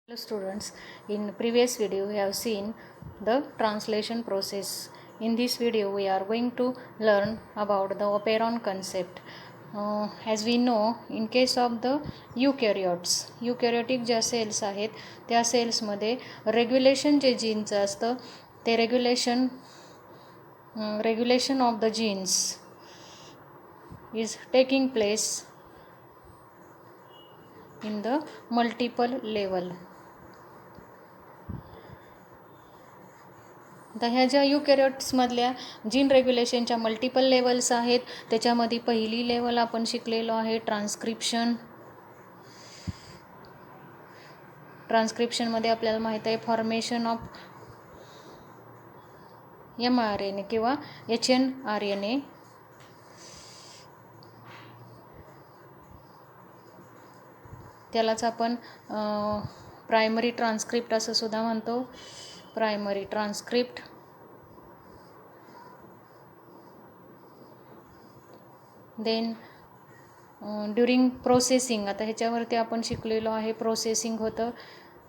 Hello students, in previous video we have seen the translation process. In this video we are going to learn about the operon concept. As we know, in case of the eukaryotic ज्या cells आहेत त्या सेल्समध्ये regulation जे जीनचं असतं ते regulation of the genes is taking place in the multiple level. आता ह्या ज्या युकॅरियोट्समधल्या जीन रेग्युलेशनच्या मल्टिपल लेवल्स आहेत त्याच्यामध्ये पहिली लेवल आपण शिकलेलो आहे ट्रान्स्क्रिप्शनमध्ये आपल्याला माहीत आहे फॉर्मेशन ऑफ mRNA किंवा hnRNA. त्यालाच आपण प्रायमरी ट्रान्स्क्रिप्ट असं सुद्धा म्हणतो. Primary transcript then during processing. आता ह्याच्यावरती आपण शिकलेलो आहे प्रोसेसिंग होतं.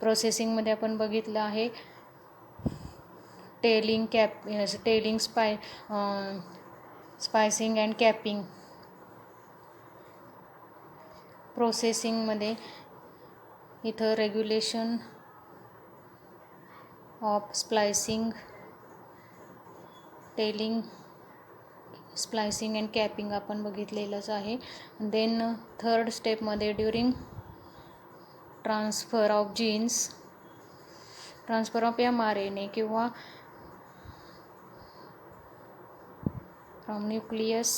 प्रोसेसिंगमध्ये आपण बघितलं आहे टेलिंग स्पायसिंग अँड कॅपिंग. प्रोसेसिंगमध्ये इथं regulation of splicing, tailing, splicing and capping आपण बघितलेलंच आहे. देन थर्ड स्टेपमध्ये during transfer of genes, transfer of mRNA किंवा from nucleus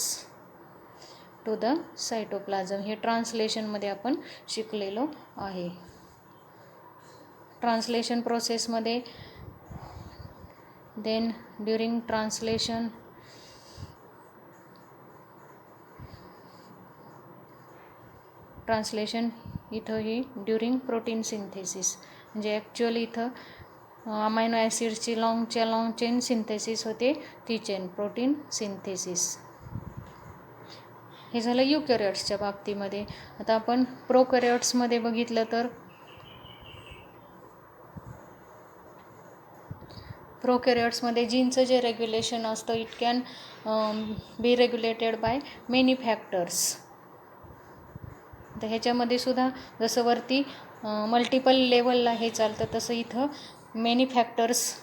to the cytoplasm हे ट्रान्सलेशनमध्ये आपण शिकलेलो आहे. ट्रान्सलेशन प्रोसेसमध्ये देन ड्युरिंग ट्रान्सलेशन इथं ही ड्युरिंग प्रोटीन सिंथेसिस म्हणजे ॲक्च्युअली इथं अमायनो ॲसिड्सची लॉंग चेन सिंथेसिस होते, ती चेन प्रोटीन सिंथेसिस. हे झालं युकॅरियोट्सच्या बाबतीमध्ये. आता आपण प्रोकॅरियोट्समध्ये बघितलं तर प्रोकॅरियोट्समध्ये जीनचं जे रेग्युलेशन असतं it can B regulated by many factors. तर ह्याच्यामध्ये सुद्धा जसं वरती मल्टिपल लेवलला हे चालतं तसं इथं मेनी फॅक्टर्स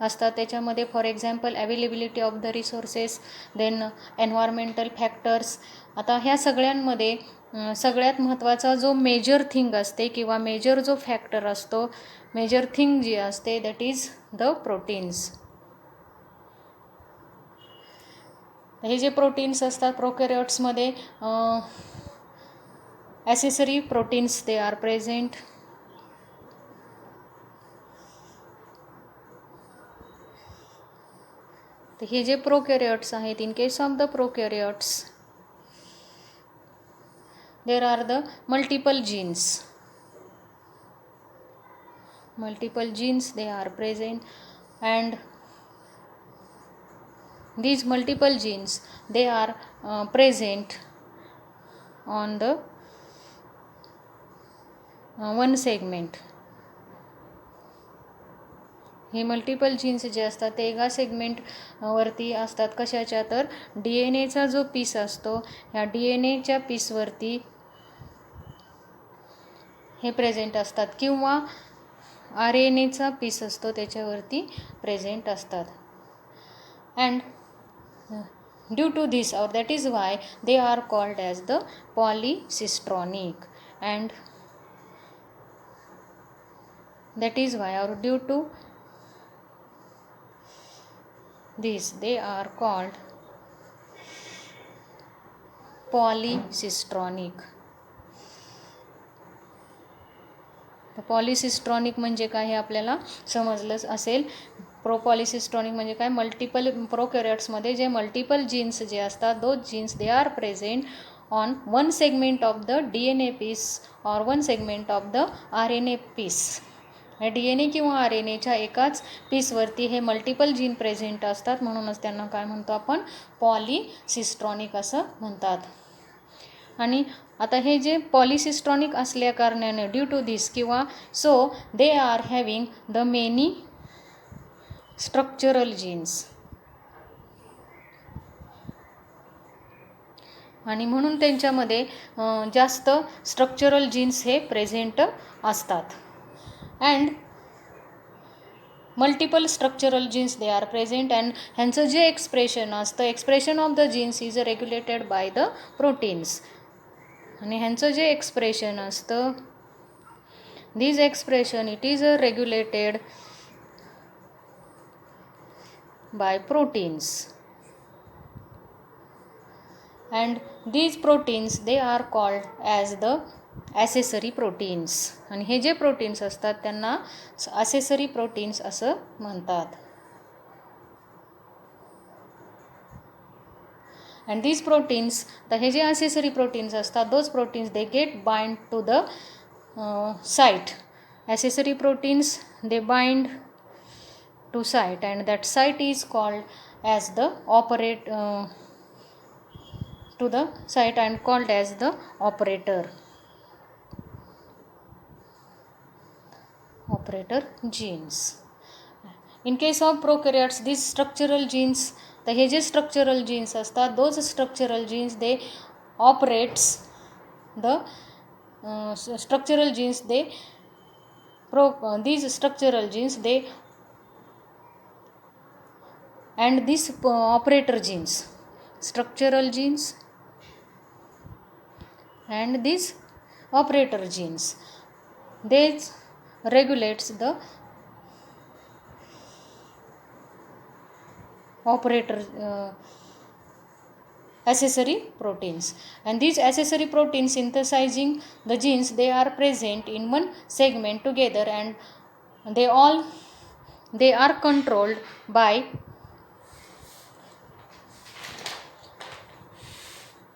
असतात. त्याच्यामध्ये for example availability of the resources, then environmental factors. आता ह्या सगळ्यांमध्ये सगळ्यात महत्त्वाचा जो मेजर थिंग असते किंवा मेजर जो फॅक्टर असतो, मेजर थिंग जी असते दॅट इज द प्रोटीन्स. हे जे प्रोटीन्स असतात प्रोकॅरियोट्समध्ये accessory proteins they are present. तर हे जे प्रोकॅरियोट्स आहेत in case of the prokaryotes there are the multiple genes they are present, and these multiple genes they are present on the one segment. हे multiple genes जे असतात ते एका segment वरती असतात. कशाच्या तर DNA चा जो पीस असतो ह्या DNA च्या पीसवरती हे प्रेझेंट असतात किंवा RNA चा पीस असतो त्याच्यावरती प्रेझेंट असतात. अँड ड्यू टू दिस और that is why they are called as the polycistronic. And that is why or due to this they are called polycistronic. Polycistronic म्हणजे काय हे आपल्याला समजलंच असेल. पॉलिसिस्ट्रॉनिक म्हणजे काय, मल्टिपल प्रोकॅरियोट्समध्ये जे मल्टिपल जीन्स जे असतात those genes they are present on one segment of the DNA piece or one segment of the RNA piece. DNA किंवा RNAच्या एकाच पीसवरती हे मल्टिपल जीन प्रेझेंट असतात, म्हणूनच त्यांना काय म्हणतो आपण पॉलिसिस्ट्रॉनिक असं म्हणतात. आणि आता हे जे पॉलिसिस्ट्रॉनिक असल्या कारणाने ड्यू टू दिस किंवा so they are having the many structural genes, आणि म्हणून त्यांच्यामध्ये जास्त स्ट्रक्चरल जीन्स हे प्रेझेंट असतात. And multiple structural genes they are present, and ह्यांचं जे एक्सप्रेशन असतं, expression of the genes is regulated by the proteins. आणि ह्यांचं जे एक्सप्रेशन असतं, this expression it is regulated by proteins, and these proteins they are called as the accessory proteins. आणि हे जे प्रोटीन्स असतात त्यांना accessory proteins असं म्हणतात. and these proteins, तर हे जे accessory proteins असतात, those proteins they get bind to the site. accessory proteins they bind to site, and that site is called as the to the site and called as the operator genes. In case of prokaryotes, these structural genes, तर हे जे structural genes असतात, those structural genes they operates the structural genes they these structural genes they and these operator genes, structural genes and these operator genes, they regulates the operator accessory proteins. And these accessory proteins synthesizing the genes, they are present in one segment together, and they are controlled by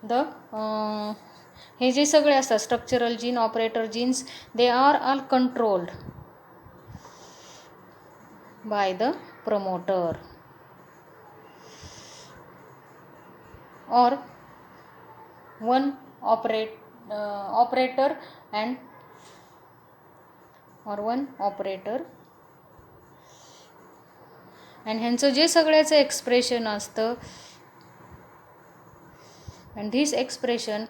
the हे जे सगळे असतात structural gene, operator genes, they are all controlled by the promoter or one operator and or one operator. and ह्यांचं जे सगळ्याचं expression असतं, and this expression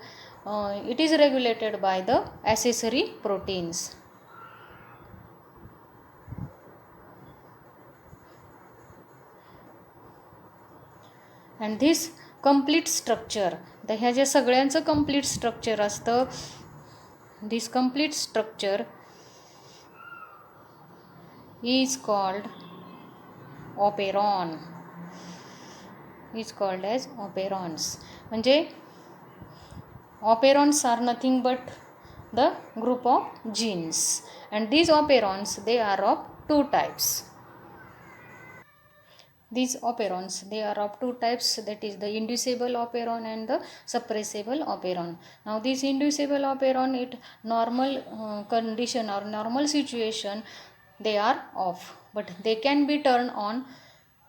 it is regulated by the accessory proteins. and this complete structure, तर ह्या ज्या सगळ्यांचं complete structure असतं, this complete structure is called operon, is called as operons. म्हणजे operons are nothing but the group of genes, and these operons they are of two types. These operons they are of two types, that is the inducible operon and the suppressible operon. Now this inducible operon, it normal condition or normal situation they are off, but they can be turned on.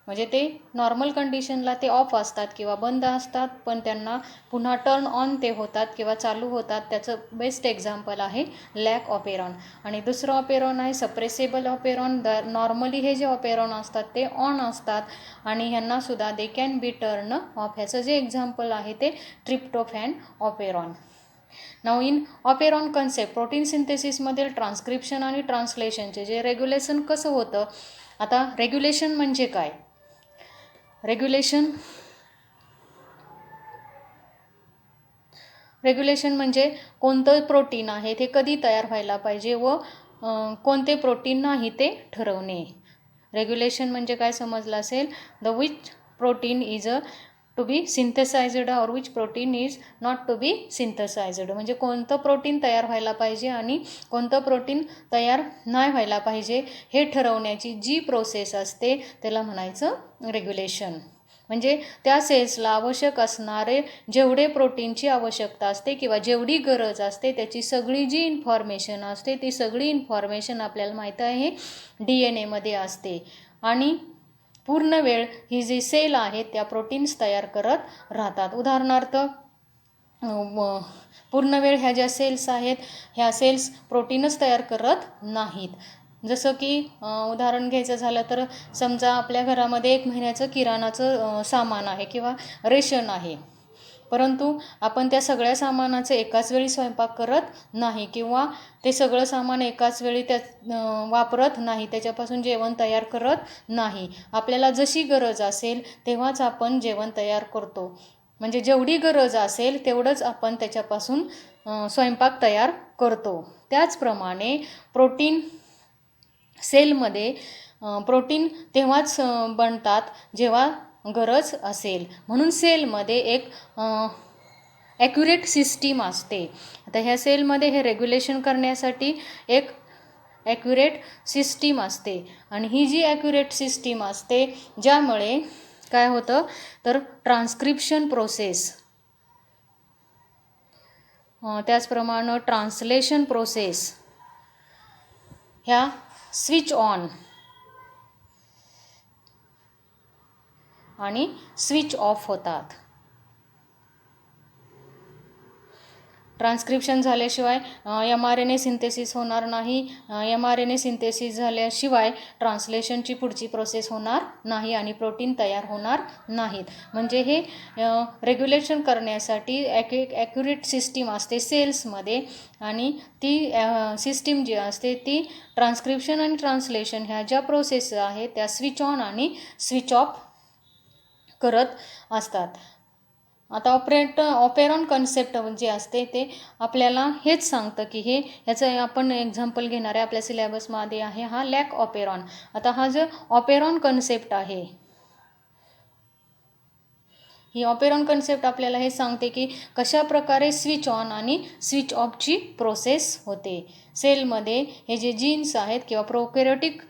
म्हणजे ते normal कंडिशनला ते of असतात किंवा बंद असतात, पण त्यांना पुन्हा टर्न ऑन ते होतात किंवा चालू होतात. त्याचं बेस्ट एक्झाम्पल आहे लॅक ऑपेरॉन. आणि दुसरं ऑपेरॉन आहे सप्रेसेबल ऑपेरॉन. नॉर्मली हे जे ऑपेरॉन असतात ते ऑन असतात आणि ह्यांनासुद्धा they can be turn off. ह्याचं जे एक्झाम्पल आहे ते tryptophan operon. Now in operon concept, protein सिंथेसिसमधील ट्रान्स्क्रिप्शन आणि ट्रान्सलेशनचे जे रेग्युलेशन कसं होतं. आता रेग्युलेशन म्हणजे काय. रेग्युलेशन म्हणजे कोणतं प्रोटीन आहे ते कधी तयार व्हायला पाहिजे व कोणते प्रोटीन नाही ते ठरवणे. रेग्युलेशन म्हणजे काय समजलं असेल, the which protein is to be synthesized or which protein is not to be synthesized. म्हणजे कोणतं प्रोटीन तयार व्हायला पाहिजे आणि कोणतं प्रोटीन तयार नाही व्हायला पाहिजे हे ठरवण्याची जी प्रोसेस असते त्याला म्हणायचं रेग्युलेशन. म्हणजे त्या सेल्सला आवश्यक असणारे जेवढे प्रोटीनची आवश्यकता असते किंवा जेवढी गरज असते त्याची सगळी जी इन्फॉर्मेशन असते ती सगळी इन्फॉर्मेशन आपल्याला माहीत आहे DNA असते. आणि पूर्ण वेळ ही जी सेल आहेत त्या प्रोटीन्स तयार करत राहतात. उदाहरणार्थ पूर्ण वेळ ह्या ज्या सेल्स आहेत ह्या सेल्स प्रोटीनच तयार करत नाहीत. जसं की उदाहरण घ्यायचं झालं तर समजा आपल्या घरामध्ये 1 महिन्याचं किराणाचं सामान आहे किंवा रेशन आहे, परंतु आपण त्या सगळ्या सामानाचं एकाच वेळी स्वयंपाक करत नाही किंवा ते सगळं सामान एकाच वेळी वापरत नाही, त्याच्यापासून जेवण तयार करत नाही. आपल्याला जशी गरज असेल तेव्हाच आपण जेवण तयार करतो. म्हणजे जेवढी गरज असेल तेवढंच आपण त्याच्यापासून स्वयंपाक तयार करतो. त्याचप्रमाणे प्रोटीन सेलमध्ये प्रोटीन तेव्हाच बनतात जेव्हा गरज असेल. म्हणून सेलमध्ये एक ॲक्युरेट सिस्टीम असते. आता ह्या सेलमध्ये हे रेग्युलेशन करण्यासाठी एक ॲक्युरेट सिस्टीम असते. आणि ही जी ॲक्युरेट सिस्टीम असते ज्यामुळे काय होतं तर ट्रान्स्क्रिप्शन प्रोसेस, त्याचप्रमाणे ट्रान्सलेशन प्रोसेस ह्या स्विच ऑन आणि स्विच ऑफ होतात. ट्रान्स्क्रिप्शन झाल्याशिवाय mRNA सिंथेसिस होणार नाही. mRNA सिंथेसिस झाल्याशिवाय ट्रान्सलेशनची पुढची प्रोसेस होणार नाही आणि प्रोटीन तयार होणार नाहीत. म्हणजे हे रेग्युलेशन करण्यासाठी ॲक्युरेट सिस्टीम असते सेल्समध्ये आणि ती सिस्टीम जी असते ती ट्रान्स्क्रिप्शन आणि ट्रान्सलेशन ह्या ज्या प्रोसेस आहेत त्या स्विच ऑन आणि स्विच ऑफ करत असतात. आता ऑपेरॉन कन्सेप्ट जे असते ते आपल्याला हेच सांगतं की ह्याचं आपण एक्झाम्पल घेणार आहे, आपल्या सिलेबसमध्ये आहे हा लॅक ऑपेरॉन. आता हा जो ऑपेरॉन कन्सेप्ट आहे, ही ऑपेरॉन कन्सेप्ट आपल्याला हे सांगते की कशा प्रकारे स्विच ऑन आणि स्विच ऑफची प्रोसेस होते. सेलमध्ये हे जे जीन्स आहेत किंवा प्रोकॅरियोटिक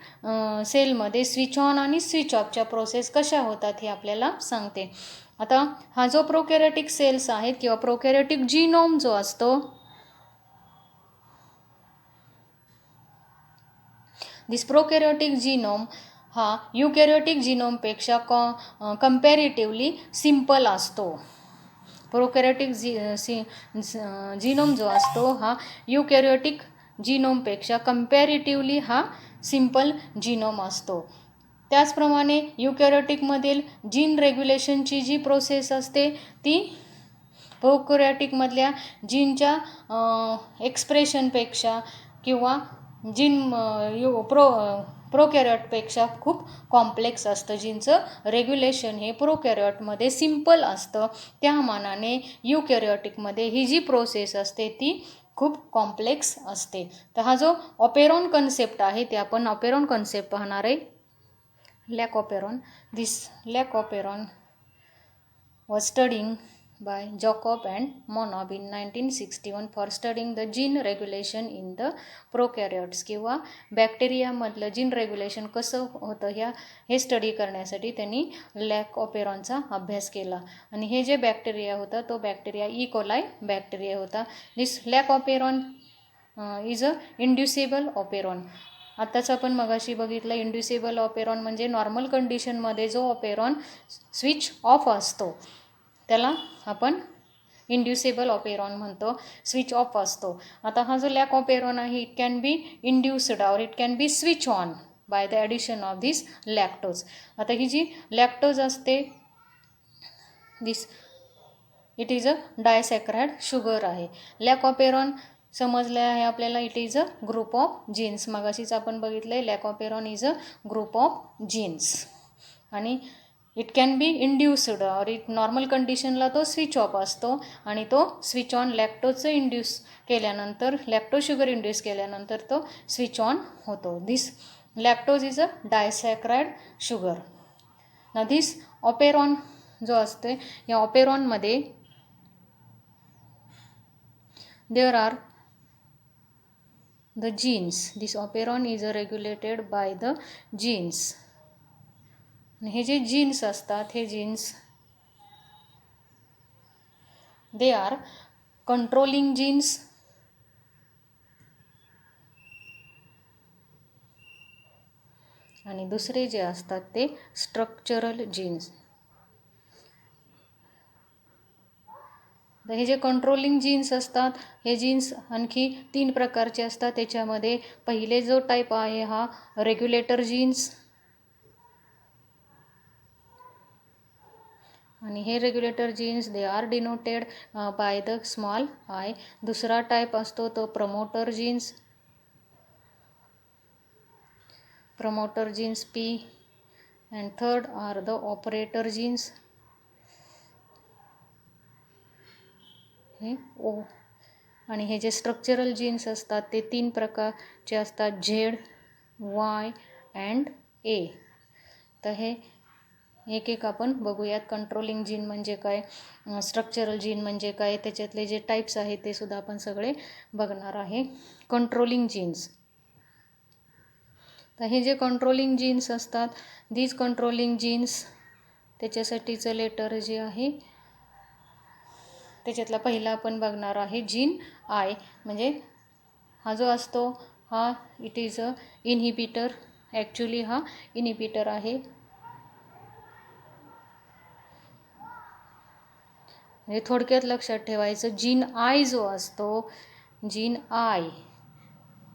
सेलमध्ये स्विच ऑन आणि स्विच ऑफच्या प्रोसेस कशा होतात हे आपल्याला सांगते. आता हा जो प्रोकॅरियोटिक सेल्स आहेत किंवा प्रोकॅरियोटिक जीनोम जो असतो, दिस प्रोकॅरियोटिक जीनोम हा युकॅरियोटिक जीनोमपेक्षा कंपॅरेटिव्हली सिम्पल असतो. प्रोकॅरियोटिक जीनोम जो असतो हा युकॅरियोटिक जीनोमपेक्षा कंपॅरेटिव्हली हा सिम्पल जीनोम असतो. त्याचप्रमाणे युकॅरियोटिकमधील जीन रेग्युलेशनची जी प्रोसेस असते ती प्रोकॅरियोटिकमधल्या जीनच्या एक्सप्रेशनपेक्षा किंवा जीन प्रोकॅरियोटपेक्षा खूप कॉम्प्लेक्स असतं. जीनचं रेग्युलेशन हे प्रोकॅरियोटमध्ये सिम्पल असतं, त्या मानाने युकॅरियोटिकमध्ये ही जी प्रोसेस असते ती खूप कॉम्प्लेक्स असते. तर हा जो ऑपेरॉन कन्सेप्ट आहे ते आपण ऑपेरॉन कन्सेप्ट पाहणार आहे. Lac operon, this lac operon was studying by Jacob and Monod in 1961 for studying the gene regulation in the prokaryotes किंवा बॅक्टेरियामधलं जीन रेग्युलेशन कसं होतं हे स्टडी करण्यासाठी त्यांनी लॅक ऑपेरॉनचा अभ्यास केला. आणि हे जे बॅक्टेरिया होता तो बॅक्टेरिया ई कोलाई बॅक्टेरिया होता. This lac operon is a inducible operon. आत्ताच आपण मगाशी बघितलं इंड्युसिबल ऑपेरॉन म्हणजे नॉर्मल कंडिशनमध्ये जो ऑपेरॉन स्विच ऑफ असतो त्याला आपण इंड्युसिबल ऑपेरॉन म्हणतो, स्विच ऑफ असतो. आता हा जो लॅक ऑपेरॉन आहे it can be induced or it can be switch on by the addition of this lactose. आता ही जी लॅक्टोज असते this it is a disaccharide sugar आहे. लॅक ऑपेरॉन समजले आहे आपल्याला, it is a group of genes. मगाशीच आपण बघितलं आहे lac operon is a group of genes आणि इट कॅन बी इंड्युस्ड और इट नॉर्मल कंडिशनला तो स्विच ऑफ असतो आणि तो स्विच ऑन लॅक्टोजचं इंड्यूस केल्यानंतर लॅक्टोज शुगर इंड्यूस केल्यानंतर तो स्विच ऑन होतो. दिस lactose is a disaccharide sugar. ना दिस ऑपेरॉन जो असते या ऑपेरॉनमध्ये there are the genes. This operon is regulated by the genes. हे जे जीन्स असतात हे jeans they are controlling genes आणि दुसरे जे असतात ते स्ट्रक्चरल जीन्स. तर हे जे कंट्रोलिंग जीन्स असतात, हे जीन्स आणखी 3 प्रकारचे असतात. त्याच्यामध्ये पहिले जो टाईप आहे हा रेग्युलेटर जीन्स, आणि हे regulator genes they are denoted by the small I. दुसरा टाईप असतो तो promoter genes, promoter genes P, and third are the operator genes, हे O. आणि हे जे स्ट्रक्चरल जीन्स असतात ते 3 प्रकारचे असतात, Z, Y अँड A. तर हे एक एक आपण बघूयात. कंट्रोलिंग जीन म्हणजे काय, स्ट्रक्चरल जीन म्हणजे काय, त्याच्यातले जे टाईप्स आहेत ते सुद्धा आपण सगळे बघणार आहे. कंट्रोलिंग जीन्स, तर हे जे कंट्रोलिंग जीन्स असतात, दीज कंट्रोलिंग जीन्स, त्याच्यासाठीचं लेटर जे आहे त्याच्यातला पहिला आपण बघणार आहे जीन आय. म्हणजे हा जो असतो हा it is a inhibitor. Actually हा इनहिबिटर आहे. म्हणजे थोडक्यात लक्षात ठेवायचं, जीन आय जो असतो, gene I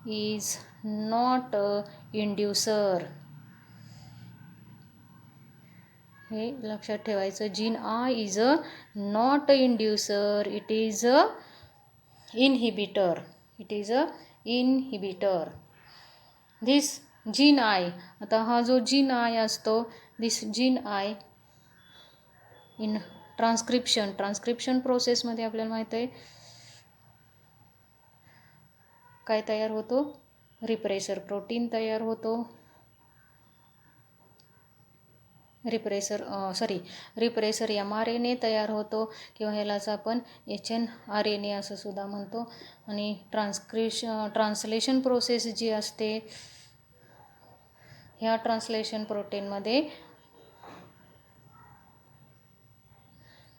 is not a inducer. हे लक्षात ठेवायचं, gene I is a not a inducer, it is a inhibitor. It is a inhibitor. This gene I, आता हा जो जीन आय असतो, this gene I in transcription प्रोसेसमध्ये आपल्याला माहीत आहे काय तयार होतो, रिप्रेसर प्रोटीन तयार होतो. रिप्रेसर mRNA तयार होतो, किंवा ह्यालाच आपण hnRNA असं सुद्धा म्हणतो. आणि ट्रान्सलेशन प्रोसेस जी असते, ह्या ट्रान्सलेशन प्रोटीनमध्ये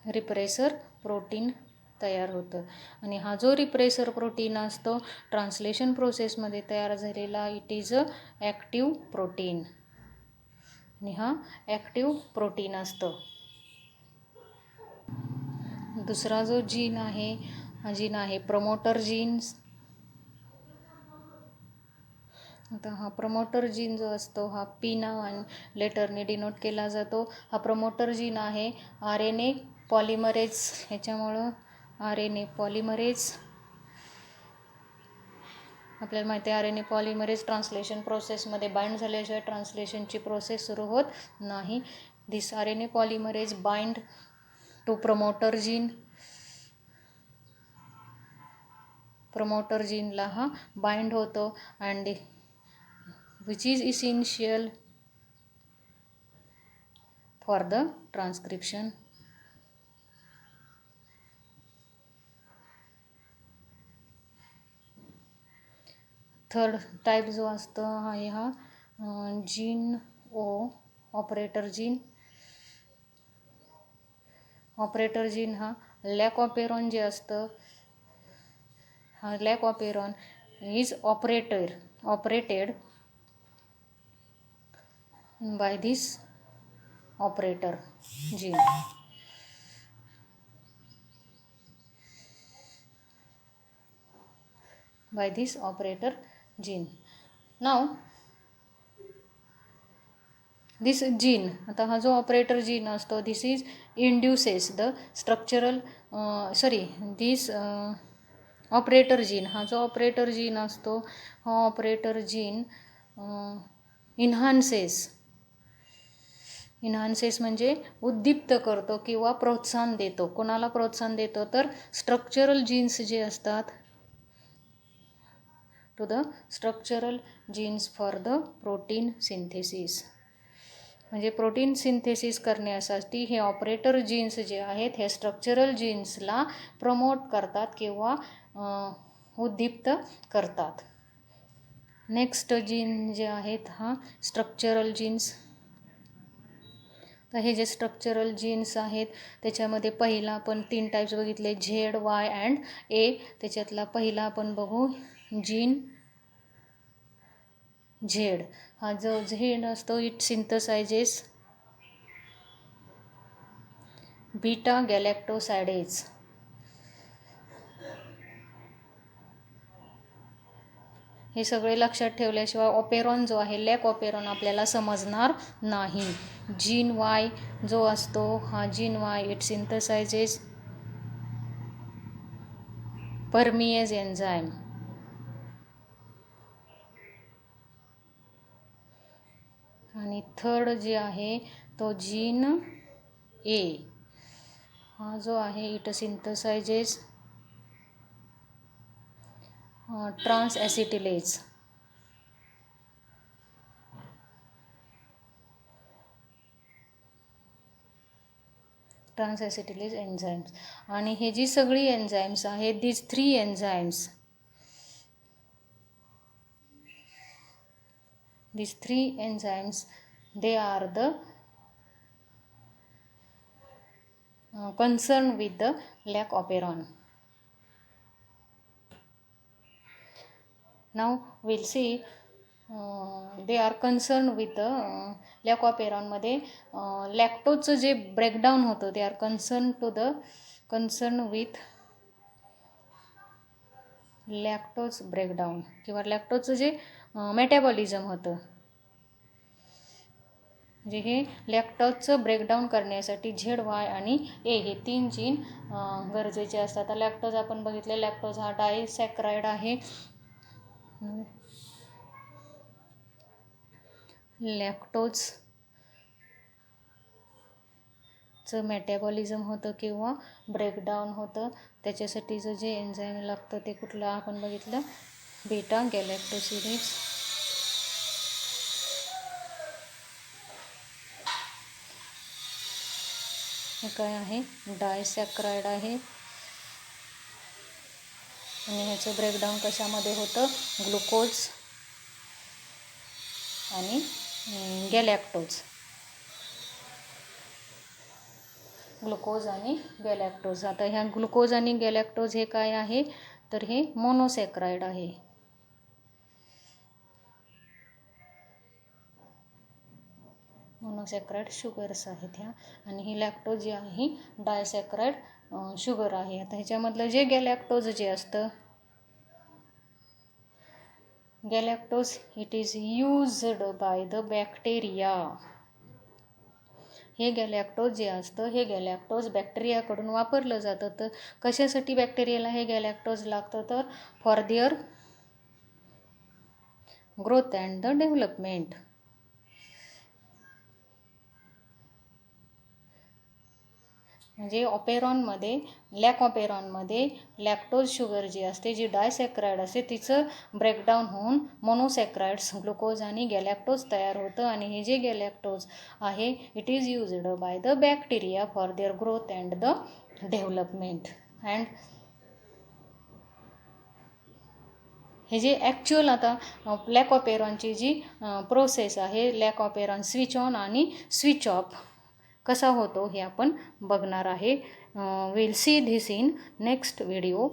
रिप्रेसर प्रोटीन तयार होतं. आणि हा जो रिप्रेसर प्रोटीन असतो ट्रान्सलेशन प्रोसेसमध्ये तयार झालेला, it is a active protein. आणि हा ॲक्टिव्ह प्रोटीन असतो. दुसरा जो जीन आहे, हा जीन आहे प्रमोटर जीन्स. आता हा प्रमोटर जीन जो असतो हा P नाव आणि लेटरने डिनोट केला जातो. हा प्रमोटर जीन आहे RNA पॉलिमरेज. ह्याच्यामुळं RNA पॉलिमरेज, आपल्याला माहिती आहे RNA पॉलिमरेज ट्रान्सलेशन प्रोसेसमध्ये बाइंड झाल्याशिवाय ट्रान्सलेशनची प्रोसेस सुरू होत नाही. This RNA polymerase bind to promoter gene. Promoter जीनला हा बाइंड होतो, and which is essential for the transcription. Third type जो असतो आहे हा gene O, operator gene. Operator gene हा लॅक ऑपेरॉन जे असतं, हा lac operon is operated by this operator gene. by this operator gene. Now this gene, आता हा जो ऑपरेटर जीन असतो, this is induces the structural this operator gene, हा जो ऑपरेटर जीन असतो, हा ऑपरेटर जीन इन्हान्सेस म्हणजे उद्दीप्त करतो किंवा प्रोत्साहन देतो. कोणाला प्रोत्साहन देतो, तर स्ट्रक्चरल जीन्स जे असतात, to the structural genes for the protein synthesis. म्हणजे प्रोटीन सिंथेसिस करण्यासाठी हे ऑपरेटर जीन्स जे आहेत हे स्ट्रक्चरल जीन्सला प्रमोट करतात किंवा उद्दीप्त करतात. नेक्स्ट जीन जे आहेत हा स्ट्रक्चरल जीन्स. तर हे जे स्ट्रक्चरल जीन्स आहेत त्याच्यामध्ये पहिला आपण 3 टाईप्स बघितले, Z, Y अँड A. त्याच्यातला पहिला आपण बघू जीन Z. हा जो Z असतो, इट सिंथसायझेस बीटा गॅलॅक्टोसायडेज. हे सगळे लक्षात ठेवल्याशिवाय ऑपेरॉन जो आहे लॅक ऑपेरॉन आपल्याला समजणार नाही. जीन वाय जो असतो हा gene Y it synthesizes permease enzyme. आणि थर्ड जे आहे तो जीन ए हा जो आहे it synthesizes trans acetylase. Trans acetylase enzymes. आणि हे जी सगळी एन्झाईम्स आहेत these 3 enzymes, these 3 enzymes they are the concerned with the lac operon. Now we'll see they are concerned with the lac operon मध्ये लॅक्टोजचं जे ब्रेकडाऊन होतं they are concerned with lactose breakdown किंवा लॅक्टोजचं जे मेटाबॉलिझम होतं, जे हे लॅक्टोजचं breakdown करण्यासाठी Z Y आणि ए हे 3 जीन गरजेचे असतात. आता लॅक्टोज आपण बघितले, लॅक्टोज हा डायसॅक्राइड आहे. लॅक्टोजचं मेटाबॉलिझम होतं किंवा ब्रेकडाऊन होतं, त्याच्यासाठीचं जे एन्झाईम लागतं ते कुठलं आपण बघितलं, बीटा गॅलॅक्टोसिडेज. हे काय आहे, डायसॅक्राइड आहे आणि ह्याचं ब्रेकडाऊन कशामध्ये होतं, ग्लुकोज आणि गॅलॅक्टोज. ग्लुकोज आणि गॅलॅक्टोज. आता ह्या ग्लुकोज आणि गॅलॅक्टोज हे काय आहे तर हे मोनोसॅक्राइड आहे. मोनोसॅक्राइड शुगर्स आहेत ह्या. आणि ही लॅक्टोज जी आहे ही डायसॅक्राइड शुगर आहे. आता ह्याच्यामधलं जे गॅलॅक्टोज जे असतं, galactose it is used by the bacteria. हे गॅलॅक्टोज जे असतं हे गॅलॅक्टोज बॅक्टेरियाकडून वापरलं जातं. तर कशासाठी बॅक्टेरियाला हे गॅलॅक्टोज लागतं तर for their growth and the development. म्हणजे ऑपेरॉनमध्ये लॅक ऑपेरॉनमध्ये लॅक्टोज शुगर जी असते, जी डायसॅक्राइड असते, तिचं ब्रेकडाऊन होऊन मोनोसॅक्राइड्स ग्लुकोज आणि गॅलॅक्टोज तयार होतं. आणि हे जे गॅलॅक्टोज आहे it is used bye the bacteria for their growth and the development. And हे जे ॲक्च्युअल आता लॅक ऑपेरॉनची जी प्रोसेस आहे, लॅक ऑपेरॉन स्विच ऑन आणि स्विच ऑफ कसा होतो हे आपण बघणार आहे. Will see this in next video.